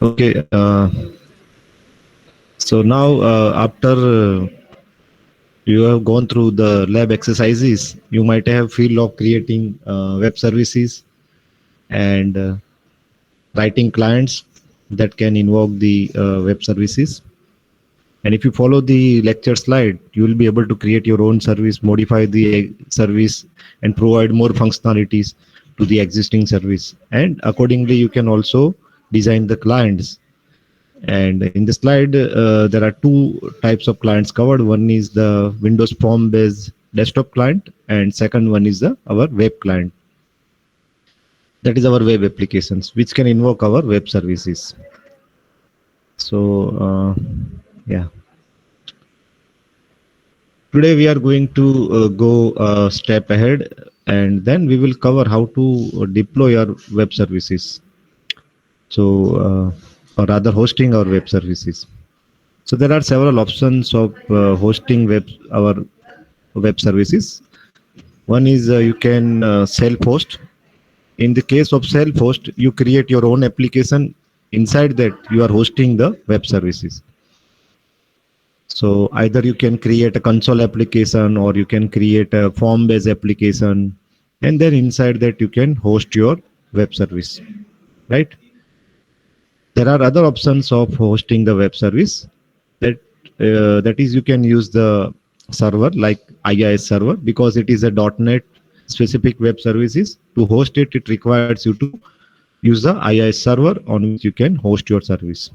Okay. So now, after you have gone through the lab exercises, you might have feel of creating web services and writing clients that can invoke the web services. And if you follow the lecture slide, you will be able to create your own service, modify the service, and provide more functionalities to the existing service. And accordingly, you can also design the clients. And in the slide, there are two types of clients covered. One is the Windows Form-based desktop client, and second one is the our web client. That is our web applications, which can invoke our web services. So, yeah. Today we are going to go a step ahead, and then we will cover how to deploy our web services. So, or rather hosting our web services. So there are several options of hosting our web services. One is you can self-host. In the case of self-host, you create your own application. Inside that, you are hosting the web services. So either you can create a console application or you can create a form-based application, and then inside that you can host your web service, right? There are other options of hosting the web service. That that is, you can use the server like IIS server because it is a .NET specific web services. To host it, it requires you to use the IIS server on which you can host your service.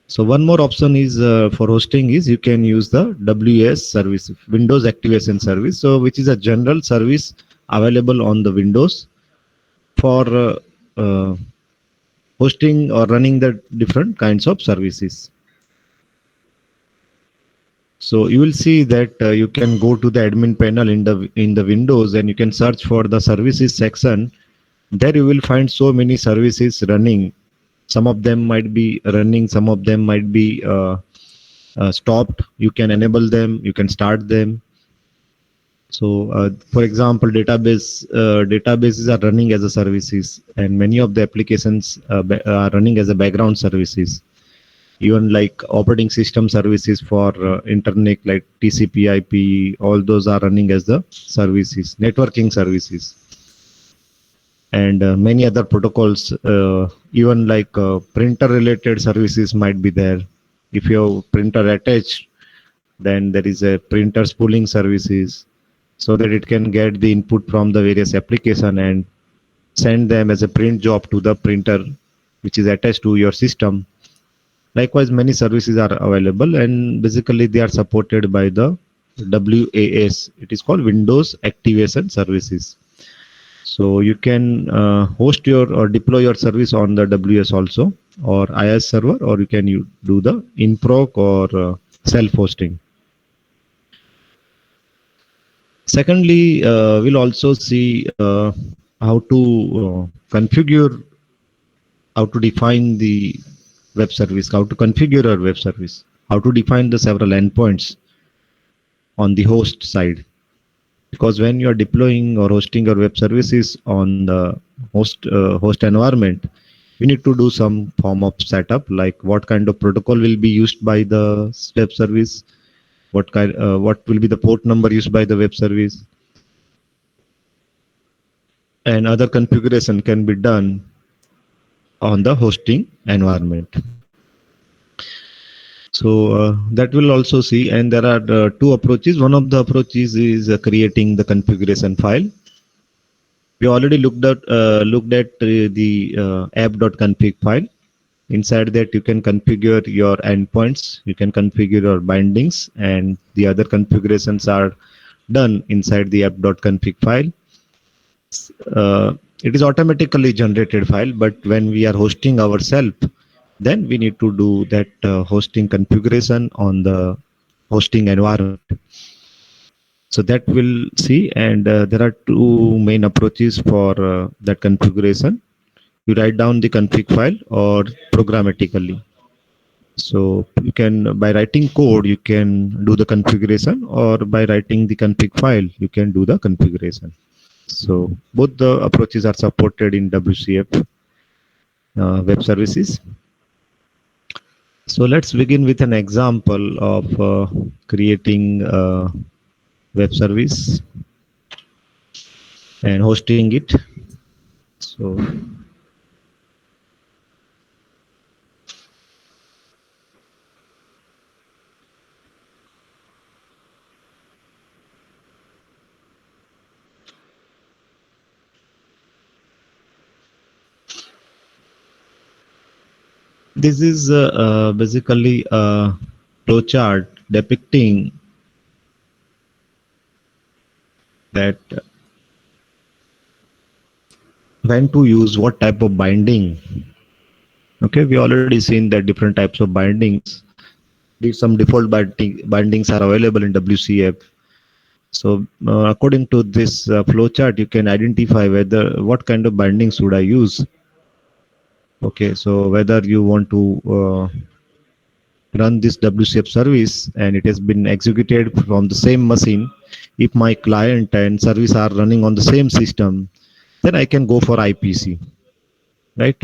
So one more option is for hosting is you can use the WAS service, Windows Activation Service, so which is a general service available on the Windows for hosting or running the different kinds of services. So you will see that you can go to the admin panel in the Windows and you can search for the services section. There you will find so many services running. Some of them might be running, some of them might be stopped. You can enable them, you can start them. So, for example, databases are running as a services, and many of the applications are running as a background services. Even like operating system services for internet, like TCP/IP, all those are running as the services, networking services, and many other protocols. Even like printer-related services might be there. If your printer attached, then there is a printer spooling services so that it can get the input from the various application and send them as a print job to the printer which is attached to your system. Likewise, many services are available and basically they are supported by the WAS. It is called Windows Activation Services. So you can host your or deploy your service on the WS also or IIS server, or you can do the in-proc or self-hosting. Secondly, we'll also see how to configure, how to define the web service, how to configure our web service, how to define the several endpoints on the host side. Because when you are deploying or hosting your web services on the host environment, you need to do some form of setup, like what kind of protocol will be used by the web service, what will be the port number used by the web service, and other configuration can be done on the hosting environment. So that will also see, and there are two approaches. One of the approaches is creating the configuration file. We already looked at the app.config file. Inside that, you can configure your endpoints, you can configure your bindings, and the other configurations are done inside the app.config file. It is automatically generated file, but when we are hosting ourselves, then we need to do that hosting configuration on the hosting environment. So that we'll see, and there are two main approaches for that configuration. You write down the config file or programmatically. So you can, by writing code, you can do the configuration, or by writing the config file, you can do the configuration. So both the approaches are supported in WCF. web services. So let's begin with an example of creating a web service and hosting it. So this is basically a flowchart depicting that when to use what type of binding. Okay, we already seen that different types of bindings. Some default bindings are available in WCF. So according to this flowchart, you can identify whether what kind of binding should I use. Okay, so whether you want to run this WCF service and it has been executed from the same machine. If my client and service are running on the same system, then I can go for IPC, right?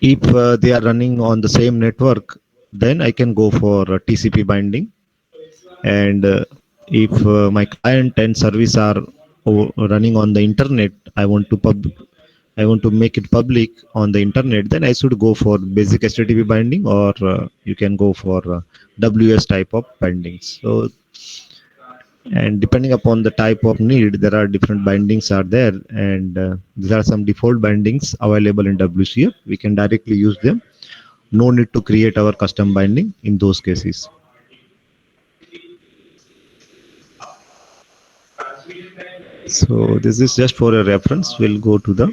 If they are running on the same network, then I can go for TCP binding. And if my client and service are running on the internet, I want to make it public on the internet, then I should go for basic HTTP binding, or you can go for WS type of bindings. So, and depending upon the type of need, there are different bindings are there, and these are some default bindings available in WCF. We can directly use them. No need to create our custom binding in those cases. So this is just for a reference. We'll go to the,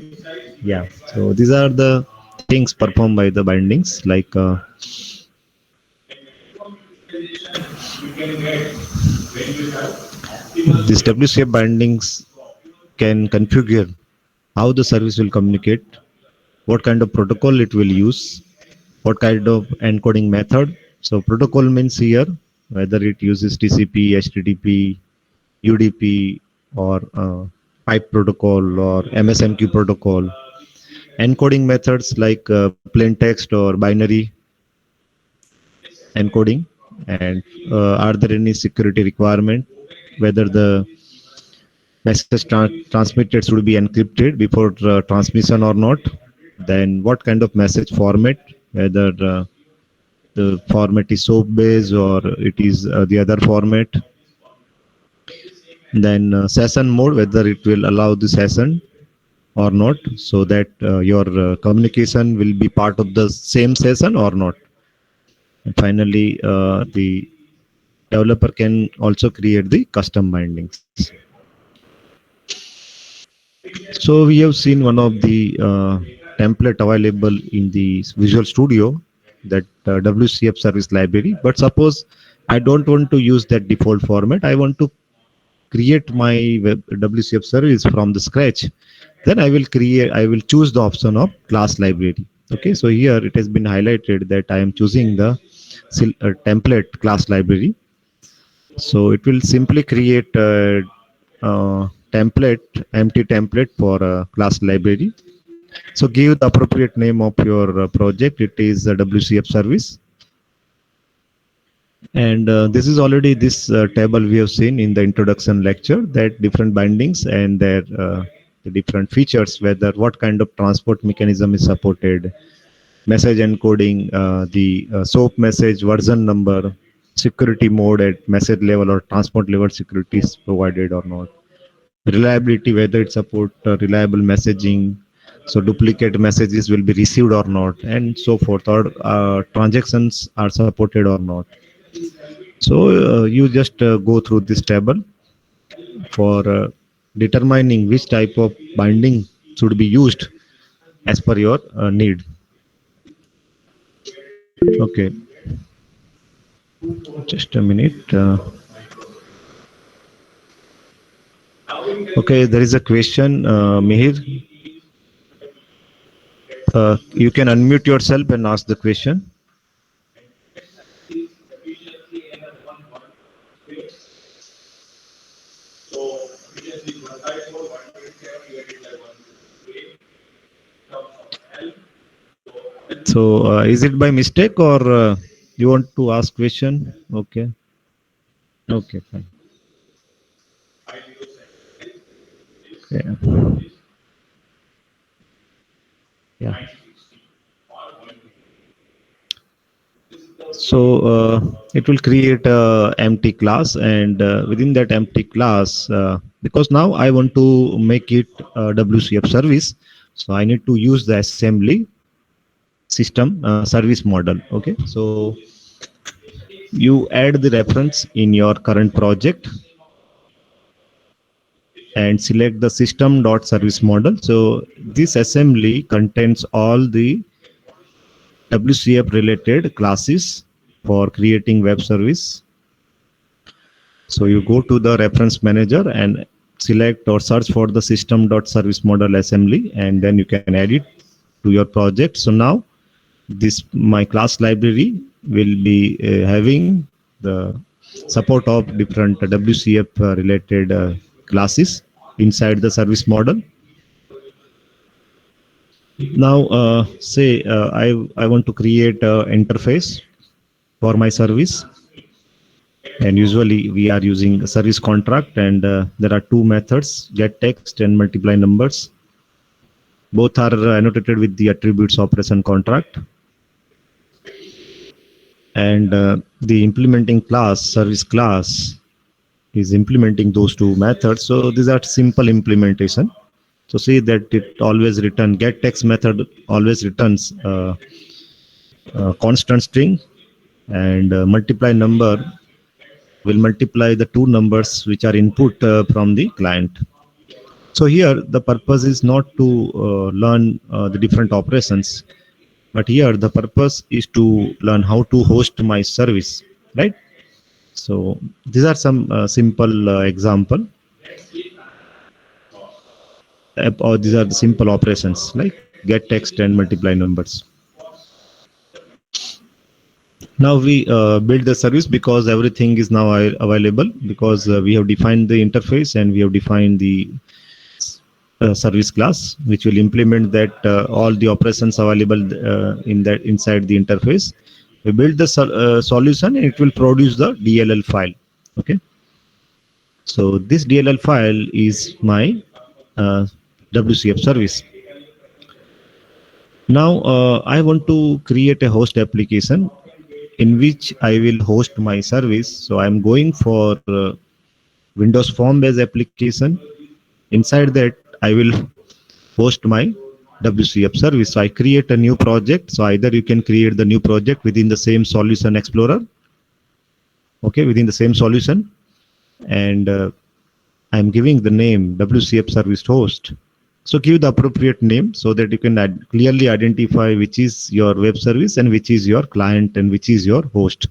yeah. So these are the things performed by the bindings, like these WCF bindings can configure how the service will communicate, what kind of protocol it will use, what kind of encoding method. So protocol means here whether it uses TCP, HTTP, UDP, or pipe protocol or MSMQ protocol. Encoding methods like plain text or binary encoding, and are there any security requirement, whether the message transmitted should be encrypted before transmission or not, then what kind of message format, whether the format is SOAP based or it is the other format, then session mode, whether it will allow the session or not, so that your communication will be part of the same session or not. And finally, the developer can also create the custom bindings. So we have seen one of the template available in the Visual Studio, that WCF service library. But suppose I don't want to use that default format. I want to create my WCF service from the scratch. Then I will choose the option of class library. Okay, so here it has been highlighted that I am choosing the template class library. So it will simply create a empty template for a class library. So give the appropriate name of your project. It is a WCF service. And this is already this table we have seen in the introduction lecture, that different bindings and their the different features, whether what kind of transport mechanism is supported, message encoding, the SOAP message version number, security mode at message level or transport level security is provided or not, reliability, whether it support reliable messaging, so duplicate messages will be received or not, and so forth, or transactions are supported or not. So you just go through this table for determining which type of binding should be used as per your need. Okay, just a minute. Okay, there is a question, Mihir. You can unmute yourself and ask the question. So is it by mistake or you want to ask question? Okay. Okay, fine. Yeah. Yeah. So it will create a empty class, and within that empty class, because now I want to make it a WCF service, so I need to use the assembly system service model. Okay, so you add the reference in your current project and select the system.service model. So this assembly contains all the WCF related classes for creating web service. So you go to the reference manager and select or search for the system.service model assembly, and then you can add it to your project. So now this my class library will be having the support of different WCF related classes inside the service model. Now say I want to create an interface for my service, and usually we are using a service contract, and there are two methods, get text and multiply numbers. Both are annotated with the attributes operation contract, and the implementing class service class is implementing those two methods. So these are simple implementation. So see that it always return get text method always returns constant string, and multiply number will multiply the two numbers which are input from the client. So here the purpose is not to learn the different operations, but here the purpose is to learn how to host my service, right? So these are some simple example, or these are the simple operations like get text and multiply numbers. Now we build the service because everything is now available, because we have defined the interface and we have defined the service class which will implement that all the operations available in that inside the interface. We build the solution and it will produce the DLL file. Okay, so this DLL file is my WCF service. Now I want to create a host application in which I will host my service. So I'm going for Windows Form based application. Inside that I will host my WCF service. So I create a new project. So either you can create the new project within the same solution explorer, okay, within the same solution, and I'm giving the name WCF service host. So give the appropriate name so that you can clearly identify which is your web service and which is your client and which is your host.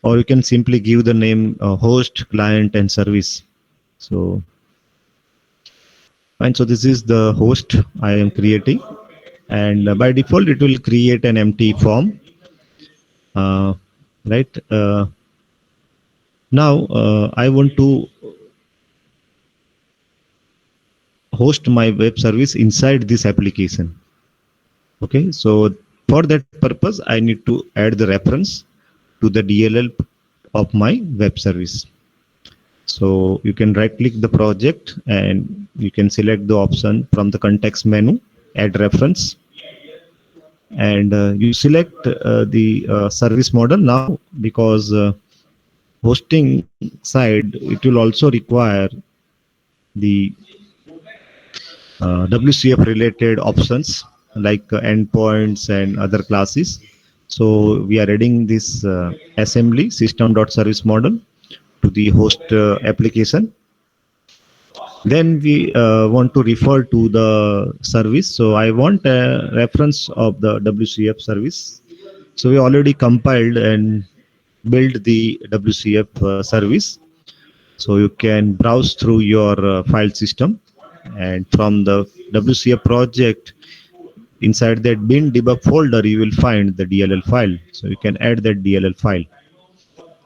Or you can simply give the name host, client, and service. So, and so this is the host I am creating, and by default it will create an empty form, right? Now I want to host my web service inside this application. Okay, so for that purpose I need to add the reference to the DLL of my web service. So you can right click the project and you can select the option from the context menu, add reference, and you select the service model now, because hosting side it will also require the WCF related options like endpoints and other classes. So we are adding this assembly system.service model to the host application. Then we want to refer to the service. So I want a reference of the WCF service. So we already compiled and built the WCF service. So you can browse through your file system, and from the WCF project, inside that bin debug folder, you will find the DLL file. So you can add that DLL file.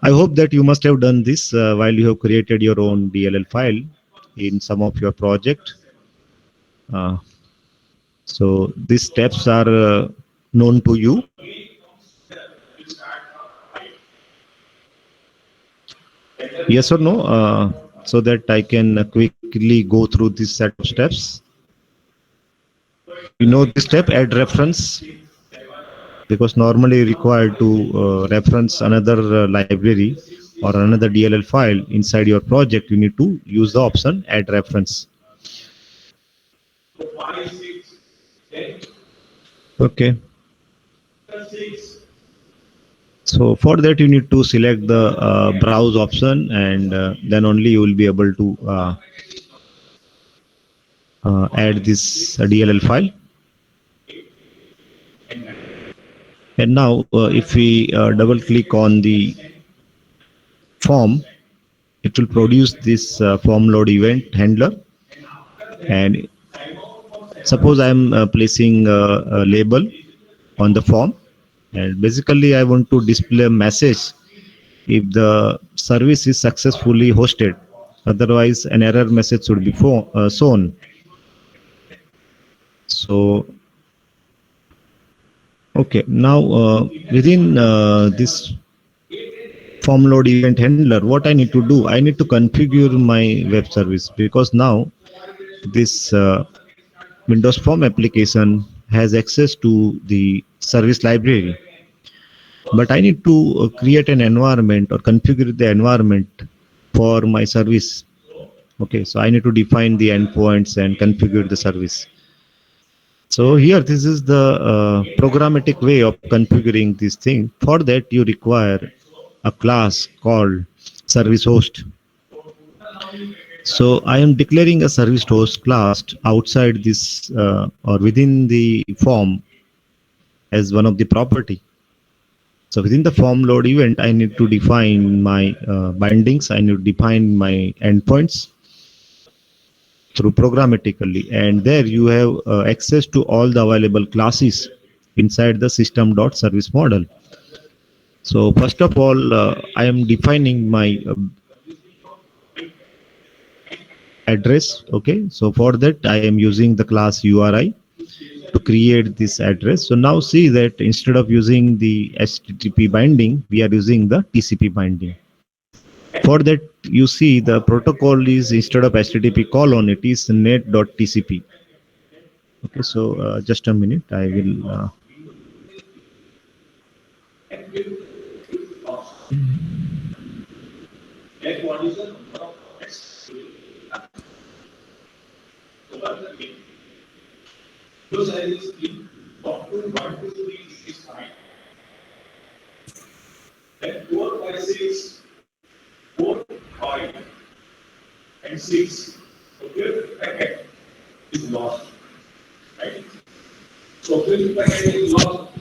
I hope that you must have done this while you have created your own DLL file in some of your project. So these steps are known to you? Yes or no? So that I can quickly go through this set of steps. You know this step, add reference, because normally required to reference another library or another DLL file inside your project. You need to use the option add reference. Okay. So for that you need to select the browse option, and then only you will be able to add this DLL file. And now if we double click on the form, it will produce this form load event handler. And suppose I am placing a label on the form, and basically I want to display a message if the service is successfully hosted. Otherwise an error message should be shown. So okay, now within this form load event handler, what I need to do, I need to configure my web service, because now this Windows Form application has access to the service library, but I need to create an environment or configure the environment for my service. Okay, so I need to define the endpoints and configure the service. So here, this is the programmatic way of configuring this thing. For that, you require a class called service host. So I am declaring a service host class outside this or within the form as one of the property. So within the form load event, I need to define my bindings. I need to define my endpoints through programmatically, and there you have access to all the available classes inside the system.service model. So first of all, I am defining my address. Okay, so for that I am using the class URI to create this address. So now see that instead of using the HTTP binding, we are using the TCP binding. For that, you see the protocol is, instead of HTTP colon, it is net.tcp. Okay, so just a minute, I will and 6. Okay, packet is lost, right? So this packet is lost.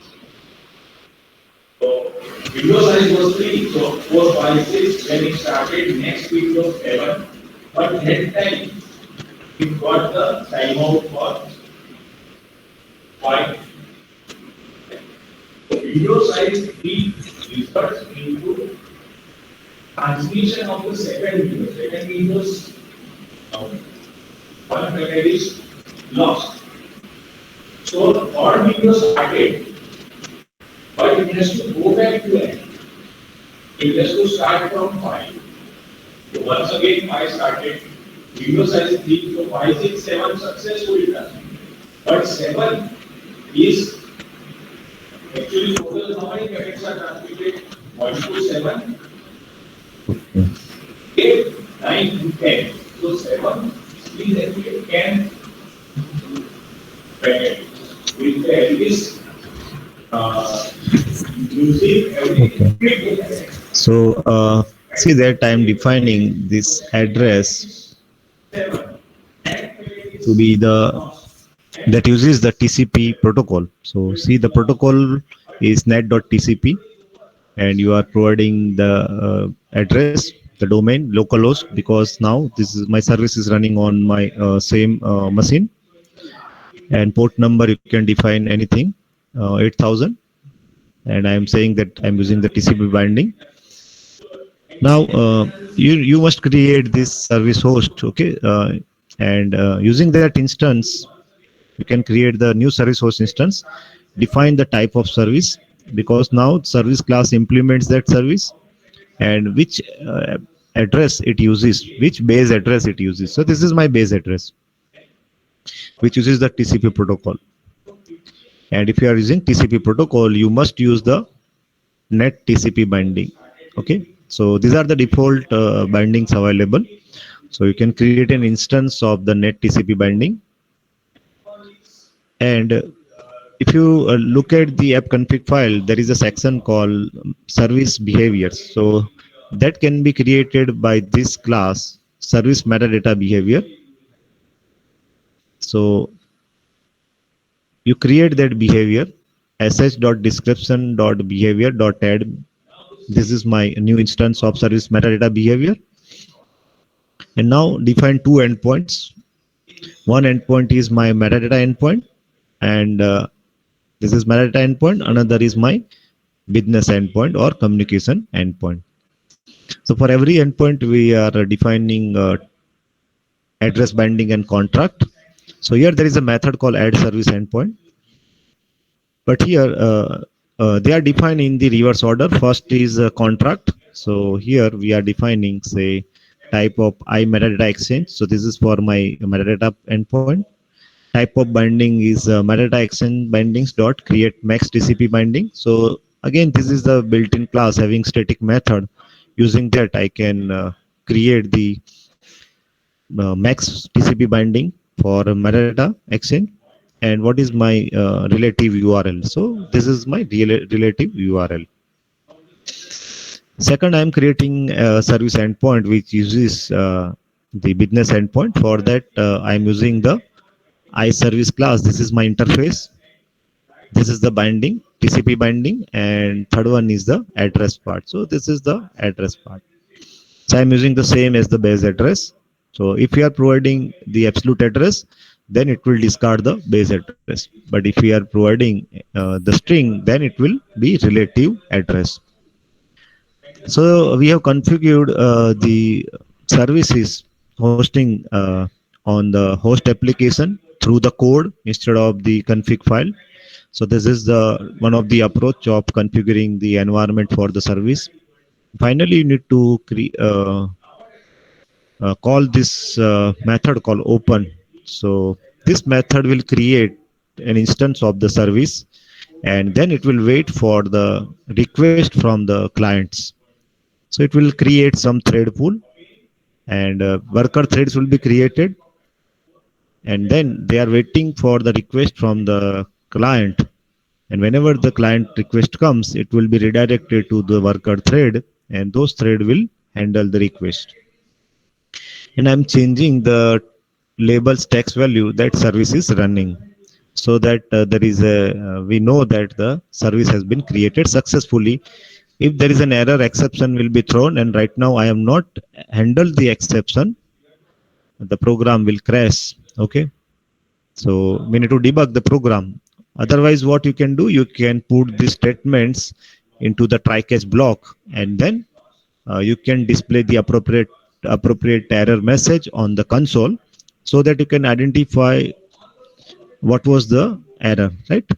So window size was 3, so 4, 5, 6. When it started, next week was 7. But that time, it got the timeout for 5. So window size 3 results into transmission of the second window. Second window's one packet is lost. So the third window started, but it has to go back to n. It has to start from 5. So once again 5 started, window size 3, so 5, 6, 7 successfully done. But 7 is actually total how many packets are transmitted? 1 to 7. 8, 9, 10. So 7 is actually 10 packets. With at least using every okay. So see that I am defining this address to be the that uses the TCP protocol. So see, the protocol is net.tcp, and you are providing the address, the domain, localhost, because now this is my service is running on my same machine. And port number, you can define anything, 8000, and I am saying that I'm using the TCP binding. Now you must create this service host. Okay, and using that instance, you can create the new service host instance, define the type of service, because now service class implements that service, and which address it uses, which base address it uses. So this is my base address, which uses the TCP protocol. And if you are using TCP protocol, you must use the net TCP binding. Okay, so these are the default bindings available. So you can create an instance of the net TCP binding. And if you look at the app config file, there is a section called service behaviors. So that can be created by this class service metadata behavior. So you create that behavior sh.description.behavior.add. This is my new instance of service metadata behavior. And now define two endpoints. One endpoint is my metadata endpoint, and this is metadata endpoint. Another is my business endpoint or communication endpoint. So for every endpoint, we are defining address binding and contract. So here there is a method called add service endpoint. But here they are defined in the reverse order. First is contract. So here we are defining, say, type of I metadata exchange. So this is for my metadata endpoint. Type of binding is metadata exchange bindings dot create max TCP binding. So again, this is the built-in class having static method. Using that, I can create the max TCP binding for metadata exchange. And what is my relative URL? So this is my relative URL. Second, I'm creating a service endpoint which uses the business endpoint. For that, I'm using the iService class. This is my interface. This is the binding, TCP binding, and third one is the address part. So this is the address part. So I'm using the same as the base address. So if you are providing the absolute address, then it will discard the base address. But if we are providing the string, then it will be relative address. So we have configured the services hosting on the host application through the code instead of the config file. So this is the one of the approach of configuring the environment for the service. Finally, you need to call this method called open. So this method will create an instance of the service, and then it will wait for the request from the clients. So it will create some thread pool, and worker threads will be created, and then they are waiting for the request from the client. And whenever the client request comes, it will be redirected to the worker thread, and those thread will handle the request. And I'm changing the labels text value that service is running, so that there is a we know that the service has been created successfully. If there is an error, exception will be thrown, and right now I am not handled the exception, the program will crash. Okay, so we need to debug the program. Otherwise, what you can do, you can put the statements into the try catch block, and then you can display the appropriate error message on the console, so that you can identify what was the error, right?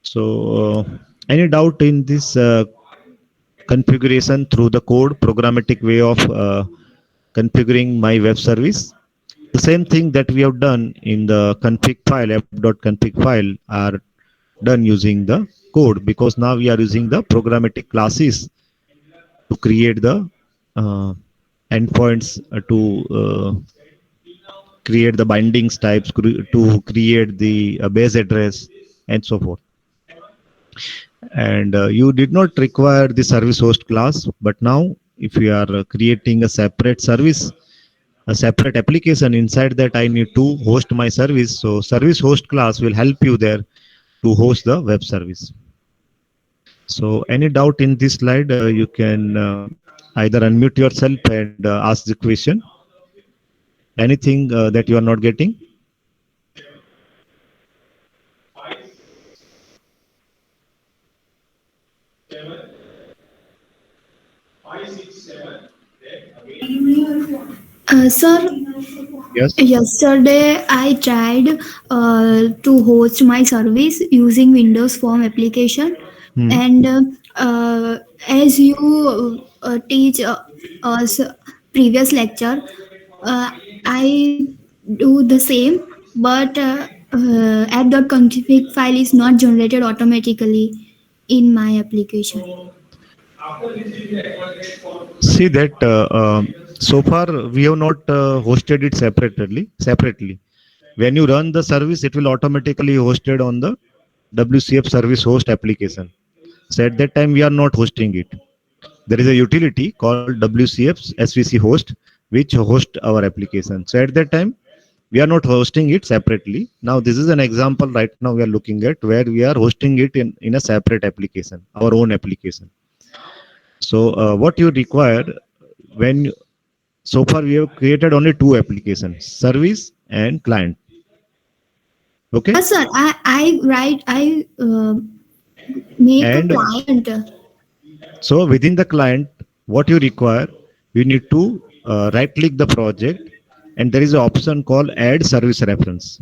So any doubt in this configuration through the code, programmatic way of configuring my web service? The same thing that we have done in the config file, app.config file, are done using the code, because now we are using the programmatic classes to create the uh, endpoints, to create the bindings types, to create the base address, and so forth. And you did not require the service host class, but now if you are creating a separate service, a separate application, inside that I need to host my service. So service host class will help you there to host the web service. So any doubt in this slide, you can either unmute yourself and ask the question. Anything that you are not getting? Sir, Yes. Yesterday, I tried to host my service using Windows Form application, Hmm. and as you teach us previous lecture, I do the same, but app.config file is not generated automatically in my application. See that so far we have not hosted it separately. Separately, when you run the service, it will automatically hosted on the WCF service host application. So at that time, we are not hosting it. There is a utility called WCF SVC host, which host our application. So at that time, we are not hosting it separately. Now, this is an example right now we are looking at where we are hosting it in a separate application, our own application. So what you require when so far we have created only two applications, service and client. Okay. Yes, sir. I make a And client. so within the client, what you require, you need to right click the project and there is an option called add service reference.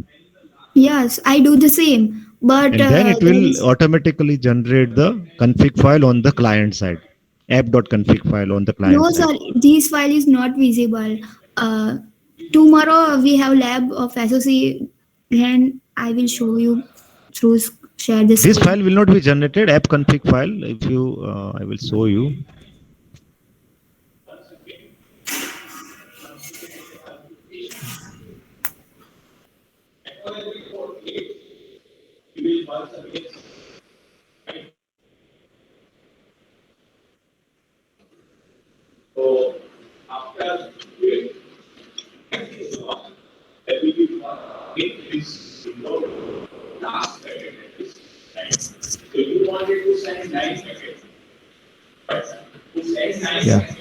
Yes, I do the same. But And then it there will is automatically generate the config file on the client side, app.config file on the no, client side. sir. This file is not visible. Uh, Tomorrow we have lab of SOC, and I will show you through share the This screen. file will not be generated, app config file. If you, I will show you. So after doing every it is last packet. Right? So you wanted to send 9 packets, but to send nine Yeah. packets,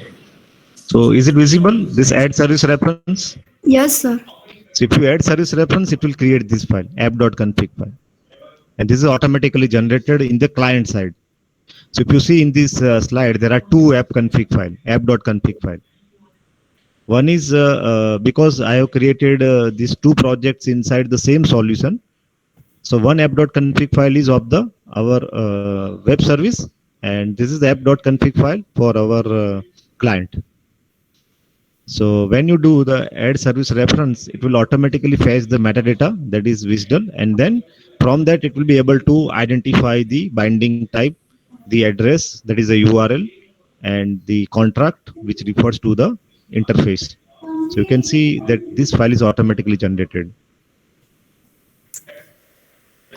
So is it visible? This add service reference. Yes, sir. So if you add service reference, it will create this file, app.config file. And this is automatically generated in the client side. So if you see in this slide, there are two app config file, app.config file. One is because I have created these two projects inside the same solution. So one app.config file is of the our web service, and this is the app.config file for our client. So when you do the add service reference, it will automatically fetch the metadata, that is WSDL, and then from that it will be able to identify the binding type, the address, that is a URL, and the contract, which refers to the interface. So you can see that this file is automatically generated.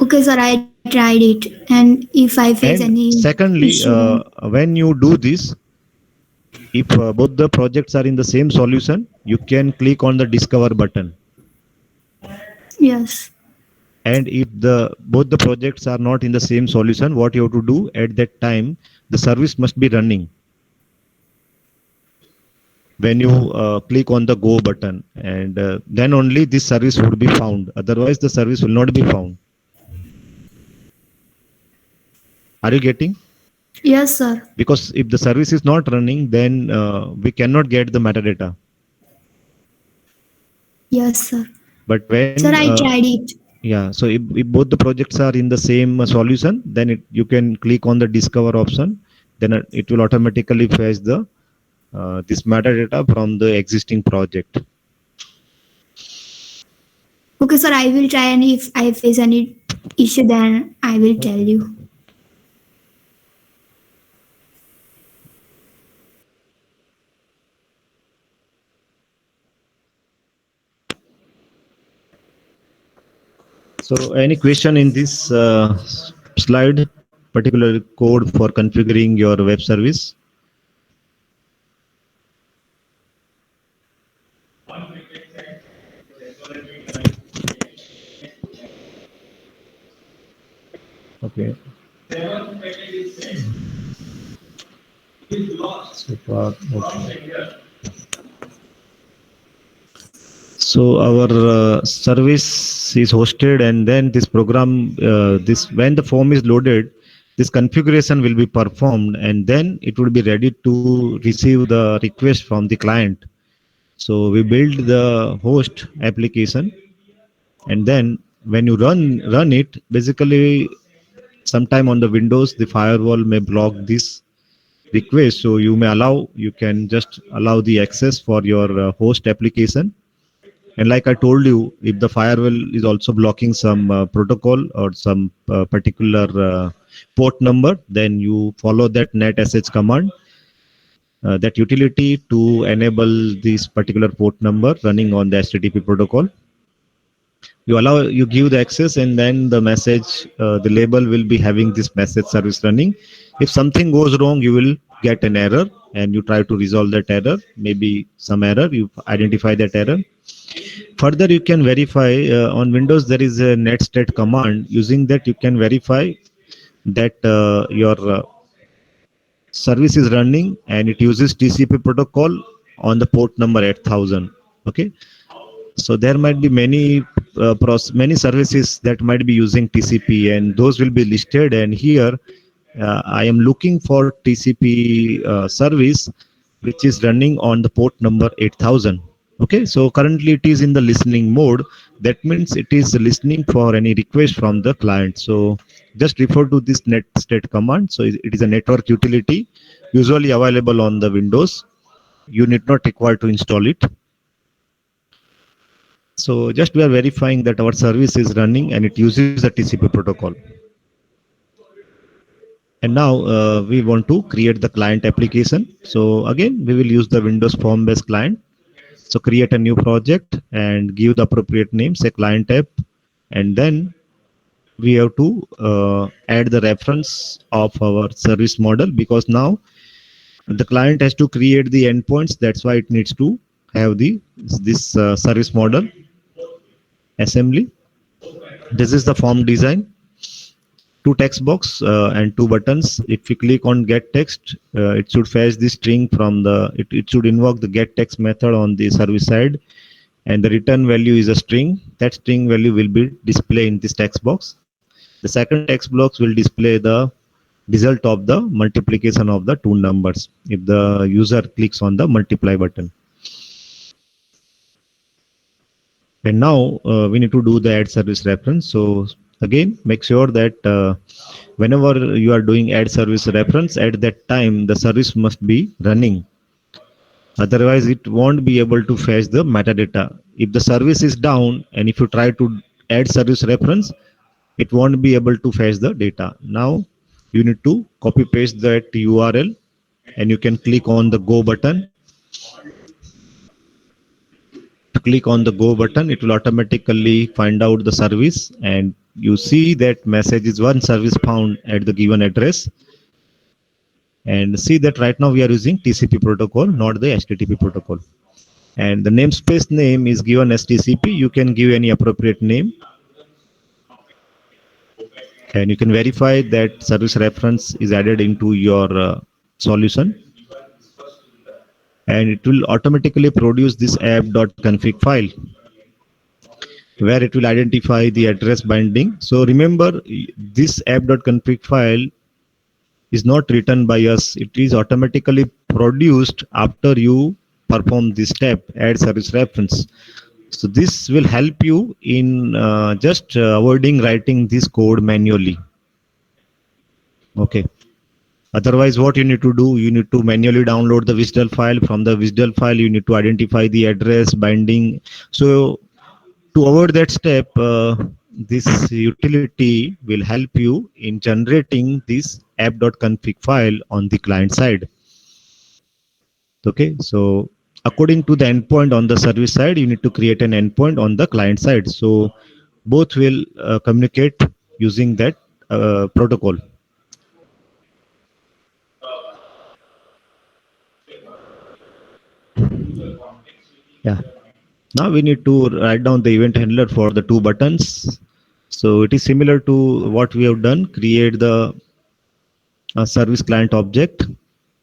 Okay, sir. I tried it, and if I face And any secondly, issue, then when you do this, if both the projects are in the same solution, you can click on the discover button. yes. And if the both the projects are not in the same solution, what you have to do at that time, the service must be running when you click on the go button, and then only this service would be found, otherwise the service will not be found. Are you getting? Yes, sir. Because if the service is not running, then we cannot get the metadata. Yes, sir. But when Sir, I tried it. yeah, so if both the projects are in the same solution, then you can click on the discover option, then it will automatically fetch the this metadata from the existing project. Okay, sir. I will try, and if I face any issue, then I will tell you. So any question in this slide, particular code for configuring your web service? Okay. So far, okay. So our service is hosted, and then this program, this when the form is loaded, this configuration will be performed, and then it will be ready to receive the request from the client. So we build the host application, and then when you run it, basically sometime on the Windows, the firewall may block this request. So you can just allow the access for your host application. And like I told you, if the firewall is also blocking some protocol or some particular port number, then you follow that netsh command, that utility to enable this particular port number running on the HTTP protocol. You give the access, and then the message, the label will be having this message service running. If something goes wrong, you will get an error, and you try to resolve that error. Maybe some error, you identify that error. Further, you can verify on Windows. There is a netstat command. Using that, you can verify that your service is running, and it uses TCP protocol on the port number 8000. Okay, so there might be many services that might be using TCP, and those will be listed. And here I am looking for TCP service which is running on the port number 8000. Okay, so currently it is in the listening mode. That means it is listening for any request from the client. So just refer to this netstat command. So it is a network utility usually available on the Windows. You need not require to install it. So just we are verifying that our service is running and it uses the TCP protocol. And now we want to create the client application. So again, we will use the Windows form-based client. So create a new project and give the appropriate name, say client app, and then we have to add the reference of our service model, because now the client has to create the endpoints. That's why it needs to have this service model assembly. This is the form design. 2 text box and 2 buttons. If you click on get text, it should fetch the string from it should invoke the get text method on the service side, and the return value is a string. That string value will be displayed in this text box. The second text box will display the result of the multiplication of the 2 numbers if the user clicks on the multiply button. And now we need to do the add service reference. So again, make sure that whenever you are doing add service reference, at that time the service must be running. Otherwise, it won't be able to fetch the metadata. If the service is down and if you try to add service reference, it won't be able to fetch the data. Now you need to copy paste that URL, and you can click on the go button. Click on the go button, it will automatically find out the service, and you see that message is one service found at the given address. And see that right now we are using TCP protocol, not the HTTP protocol. And the namespace name is given as TCP. You can give any appropriate name, and you can verify that service reference is added into your solution. And it will automatically produce this app.config file where it will identify the address binding. So remember, this app.config file is not written by us. It is automatically produced after you perform this step, add service reference. So this will help you in just avoiding writing this code manually. Okay. Otherwise, what you need to do, you need to manually download the WSDL file. From the WSDL file, you need to identify the address binding. So to avoid that step, this utility will help you in generating this app.config file on the client side. Okay, so according to the endpoint on the service side, you need to create an endpoint on the client side. So both will communicate using that protocol. Yeah. Now we need to write down the event handler for the 2 buttons. So it is similar to what we have done. Create the service client object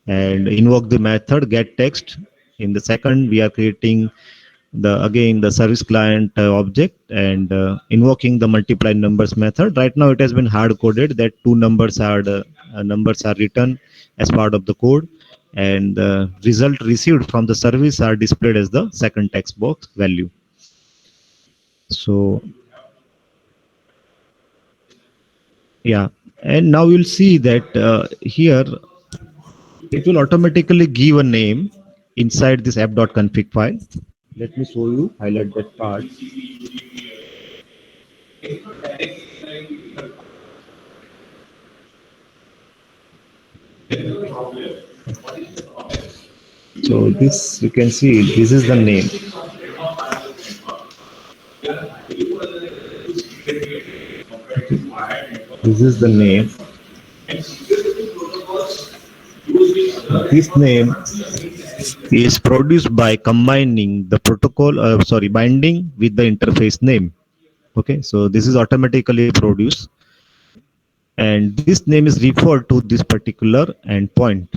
and invoke the method get text. In the second, we are creating the service client object and invoking the multiply numbers method. Right now it has been hard coded that 2 numbers are written as part of the code, and the result received from the service are displayed as the second text box value. So yeah, and now you'll see that here it will automatically give a name inside this app.config file. Let me show you, highlight that part. So this, you can see, this is the name. This is the name. This name is produced by combining the protocol, binding with the interface name. Okay, so this is automatically produced, and this name is referred to this particular endpoint.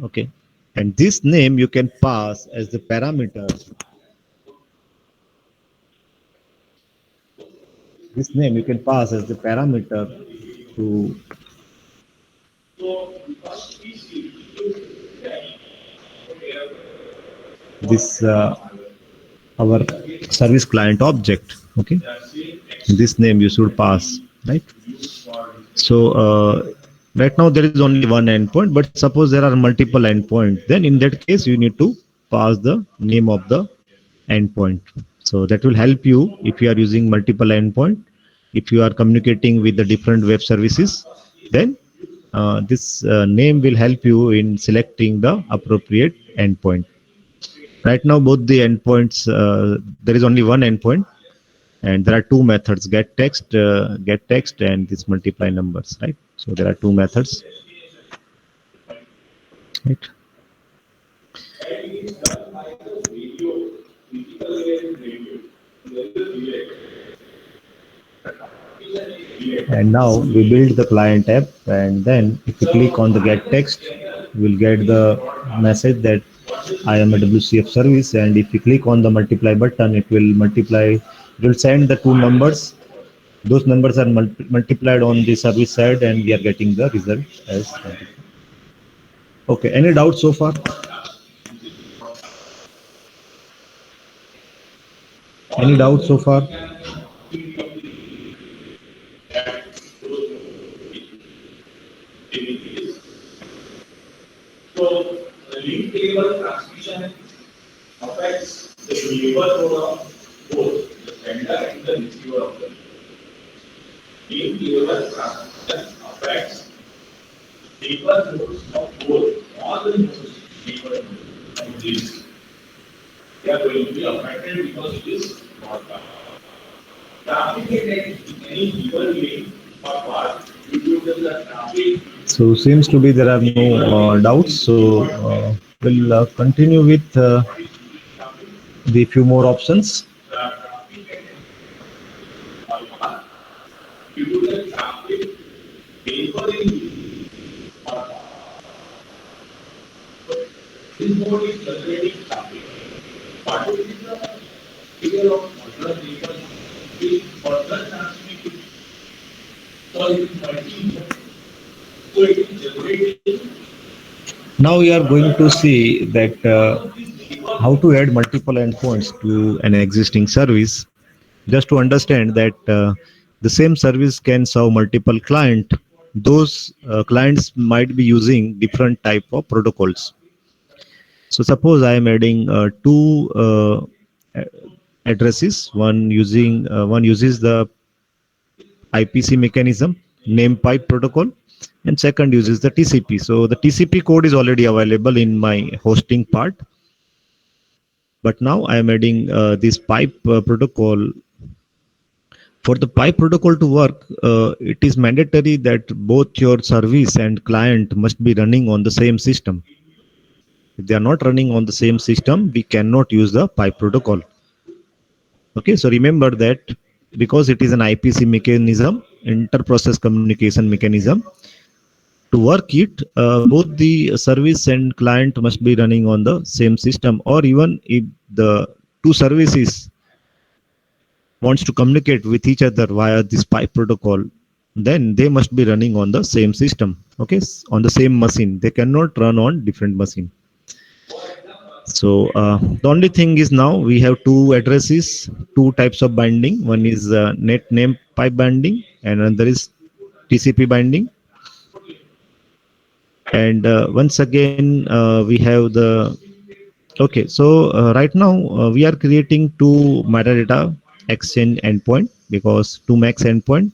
Okay, and this name you can pass as the parameter. This name you can pass as the parameter to this our service client object. Okay, this name you should pass, right? So right now there is only one endpoint, but suppose there are multiple endpoints, then in that case you need to pass the name of the endpoint. So that will help you if you are using multiple endpoint. If you are communicating with the different web services, then this name will help you in selecting the appropriate endpoint. Right now, both the endpoints, there is only one endpoint, and there are two methods: get text, and this multiply numbers. Right. So there are two methods. Right. And now we build the client app, and then if you click on the get text, you will get the message that I am a WCF service, and if you click on the multiply button, it will multiply, it will send the two numbers. Those numbers are multiplied on the service side, and we are getting the result as 24. Okay, any doubts so far? Any doubts so far? So the link table transmission affects the neighborhood of both the sender and the receiver of the link. Link table transmission affects neighborhoods of both all the neighborhoods of this. They are going to be affected because it is broadcast. Traffic at any given link or path due to the traffic. So seems to be there are no doubts. So we'll continue with the few more options. This mode is generating traffic. What is the figure of further data is further transmitted? So it is multi-mode. So it is generating. Now we are going to see that how to add multiple endpoints to an existing service. Just to understand that the same service can serve multiple clients. Those clients might be using different type of protocols. So suppose I am adding two addresses. One uses the IPC mechanism, name pipe protocol, and second uses the TCP. So the TCP code is already available in my hosting part. But now I am adding this pipe protocol. For the pipe protocol to work, it is mandatory that both your service and client must be running on the same system. If they are not running on the same system, we cannot use the pipe protocol. Okay, so remember that because it is an IPC mechanism, inter-process communication mechanism, to work it, both the service and client must be running on the same system, or even if the two services wants to communicate with each other via this pipe protocol, then they must be running on the same system, okay, on the same machine. They cannot run on different machine. So the only thing is now we have two addresses, two types of binding. One is net name pipe binding and another is TCP binding. And once again, we have the, okay, so right now we are creating two metadata exchange endpoint, because two max endpoint,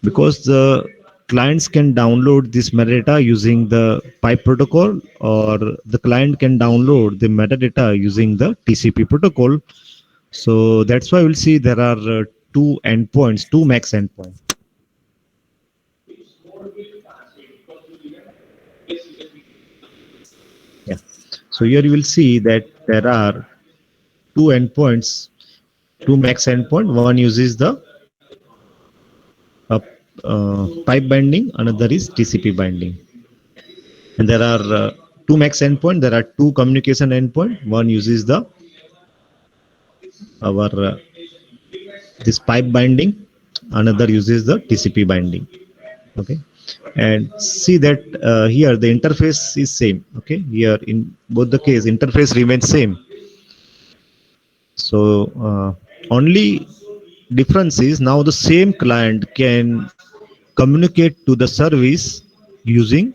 because the clients can download this metadata using the pipe protocol, or the client can download the metadata using the TCP protocol. So that's why we'll see there are two endpoints, two max endpoints. Yeah. So here you will see that there are two endpoints, two max endpoint. One uses the uh, pipe binding, another is TCP binding. And there are two max endpoint. There are two communication endpoint. One uses the our this pipe binding, another uses the TCP binding. Okay, and see that here the interface is same. Okay, here in both the case interface remains same. So only difference is now the same client can communicate to the service using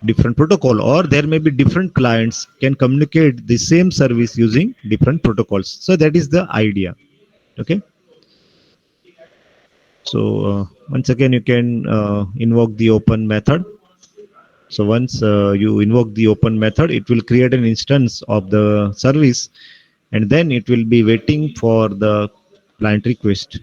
different protocol, or there may be different clients can communicate the same service using different protocols. So that is the idea. Okay, so once again you can invoke the open method. So once you invoke the open method, it will create an instance of the service, and then it will be waiting for the client request.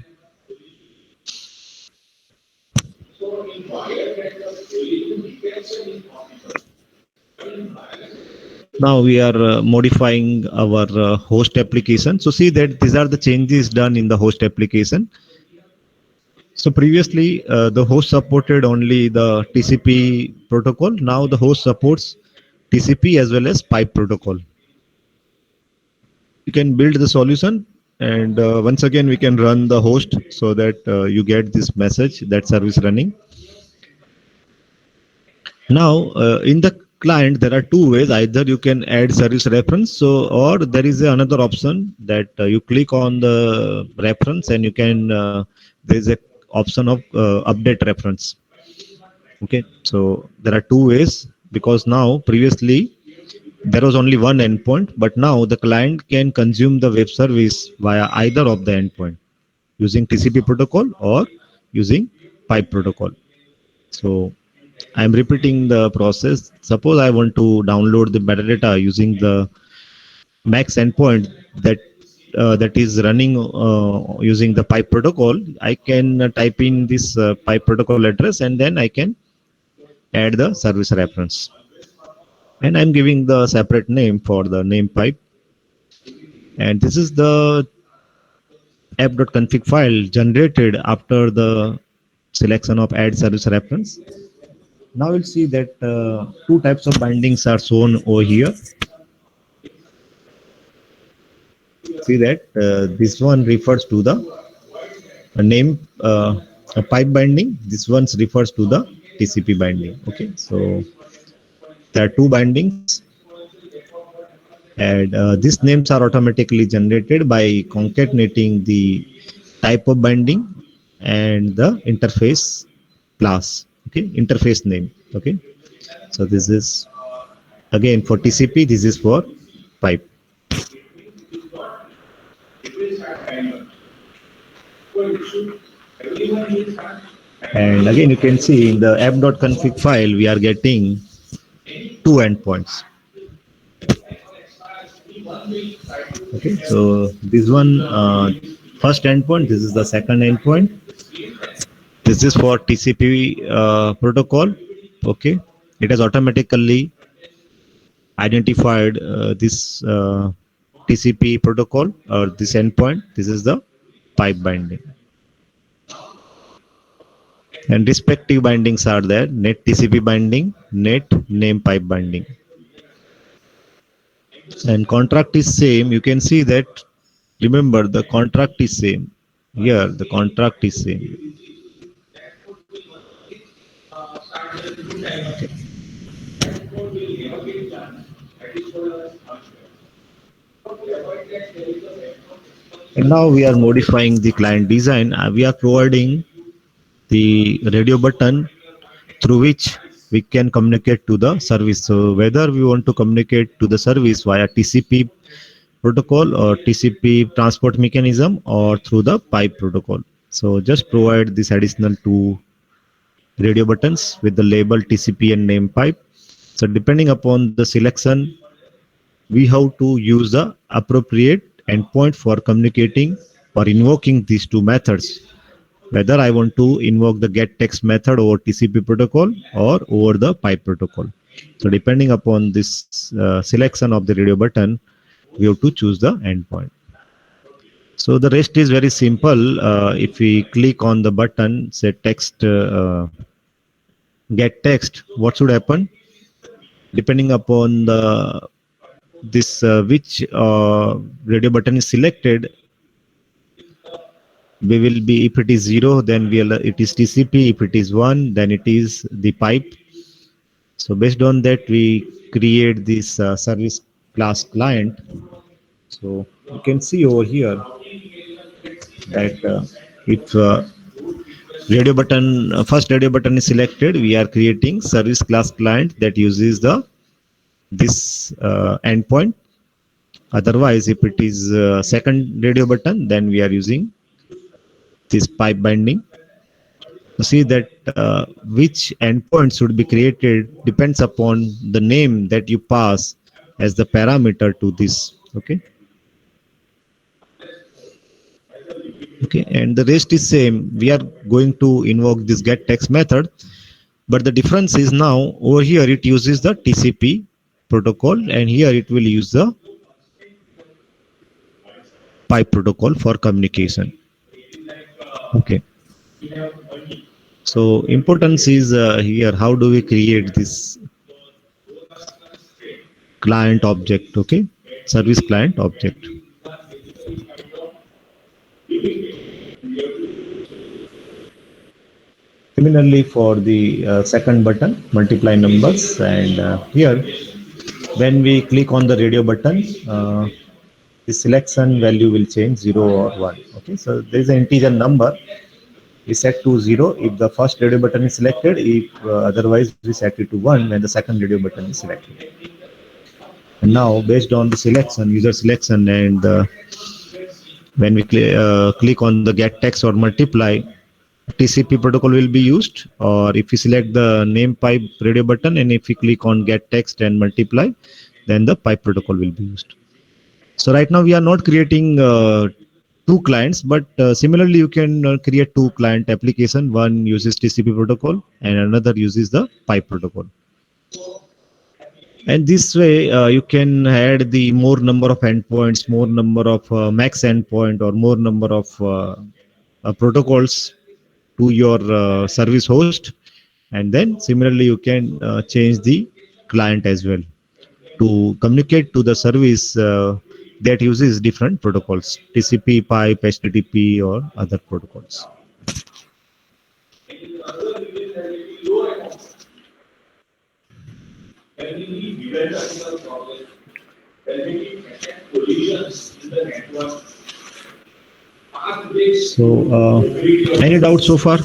Now we are modifying our host application. So see that these are the changes done in the host application. So previously the host supported only the TCP protocol. Now the host supports TCP as well as pipe protocol. You can build the solution, and once again we can run the host so that you get this message that service running. Now in the client there are two ways: either you can add service reference, so or there is another option that you click on the reference and you can there is a option of update reference. Okay, so there are two ways, because now previously there was only one endpoint, but now the client can consume the web service via either of the endpoint using TCP protocol or using pipe protocol. So I'm repeating the process. Suppose I want to download the metadata using the max endpoint that is running using the pipe protocol. I can type in this pipe protocol address, and then I can add the service reference. And I'm giving the separate name for the name pipe. And this is the app.config file generated after the selection of add service reference. Now we'll see that two types of bindings are shown over here. See that this one refers to the name pipe binding. This one refers to the TCP binding. Okay, so there are two bindings, and these names are automatically generated by concatenating the type of binding and the interface class. Okay, interface name. Okay, so this is again for TCP, this is for pipe. And again you can see in the app.config file we are getting two endpoints. Okay, so this one first endpoint, this is the second endpoint. This is for TCP protocol. Okay, it has automatically identified this TCP protocol or this endpoint. This is the pipe binding. And respective bindings are there: net TCP binding, net name pipe binding. And contract is same. You can see that, remember the contract is same. Here the contract is same. That code will never get done. That is called as unfair. To avoid that, there is a network. And now we are modifying the client design. We are providing the radio button through which we can communicate to the service. So whether we want to communicate to the service via TCP protocol or TCP transport mechanism or through the pipe protocol. So just provide this additional two radio buttons with the label TCP and name pipe. So depending upon the selection, we have to use the appropriate endpoint for communicating or invoking these two methods. Whether I want to invoke the get text method over TCP protocol or over the pipe protocol. So depending upon this selection of the radio button, we have to choose the endpoint. So the rest is very simple. If we click on the button, say text, get text, what should happen? Depending upon the which radio button is selected, we will be, if it is 0, then it is TCP. If it is 1, then it is the pipe. So based on that, we create this service class client. So you can see over here that if radio button, first radio button is selected, we are creating service class client that uses this endpoint. Otherwise, if it is second radio button, then we are using this pipe binding. You see that which endpoint should be created depends upon the name that you pass as the parameter to this. Okay. Okay, and the rest is same. We are going to invoke this get text method, but the difference is now over here it uses the TCP protocol, and here it will use the pipe protocol for communication. Okay. So importance is here, how do we create this client object? Okay, service client object. Similarly for the second button, multiply numbers, and here when we click on the radio button, the selection value will change 0 or 1. Okay, so there is an integer number. We set to 0 if the first radio button is selected, if otherwise we set it to 1 when the second radio button is selected. And now based on the selection, user selection, and when we click on the get text or multiply, TCP protocol will be used, or if we select the name pipe radio button and if we click on get text and multiply, then the pipe protocol will be used. So right now we are not creating two clients, but similarly you can create two client application. One uses TCP protocol and another uses the pipe protocol. And this way you can add the more number of endpoints, more number of max endpoint, or more number of protocols to your service host, and then similarly you can change the client as well to communicate to the service that uses different protocols, TCP, pipe, HTTP, or other protocols. So, any doubts so far?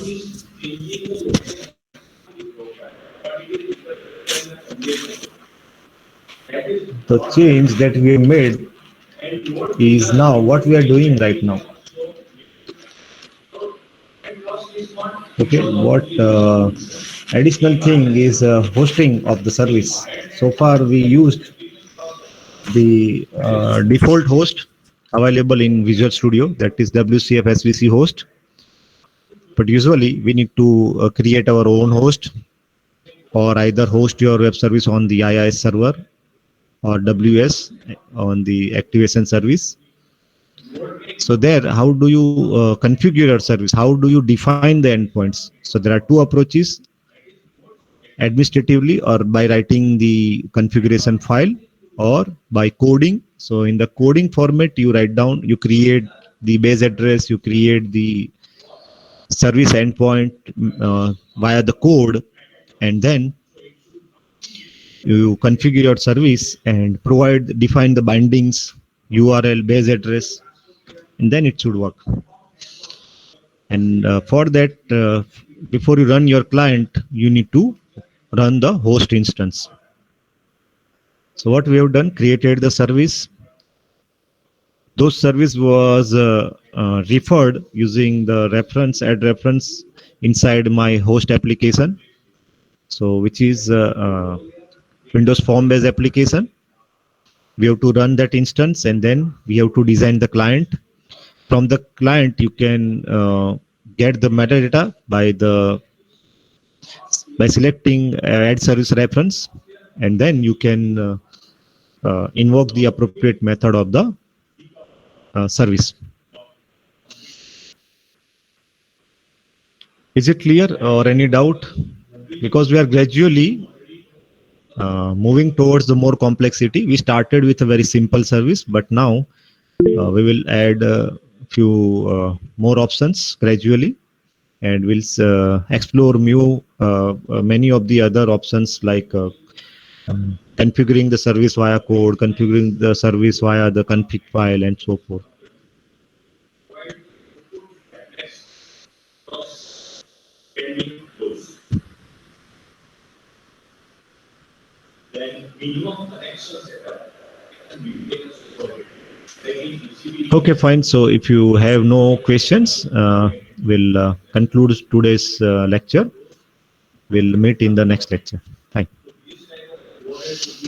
The change that we have made is now what we are doing right now. Okay, what additional thing is hosting of the service. So far we used the default host available in Visual Studio, that is WCF SVC host. But usually we need to create our own host, or either host your web service on the IIS server or WS on the activation service. So there, how do you configure your service? How do you define the endpoints? So there are two approaches: administratively, or by writing the configuration file, or by coding. So in the coding format, you write down, you create the base address, you create the service endpoint via the code, and then you configure your service and define the bindings, URL, base address, and then it should work. And for that, before you run your client, you need to run the host instance. So what we have done, created the service. Those service was referred using the add reference inside my host application. So which is Windows form based application. We have to run that instance, and then we have to design the client. From the client, you can get the metadata by selecting add service reference, and then you can invoke the appropriate method of the service. Is it clear or any doubt? Because we are gradually moving towards the more complexity. We started with a very simple service, but now we will add a few more options gradually, and we'll explore many of the other options like configuring the service via code, configuring the service via the config file, and so forth. Okay, fine. So if you have no questions, we'll conclude today's lecture. We'll meet in the next lecture. Thank you.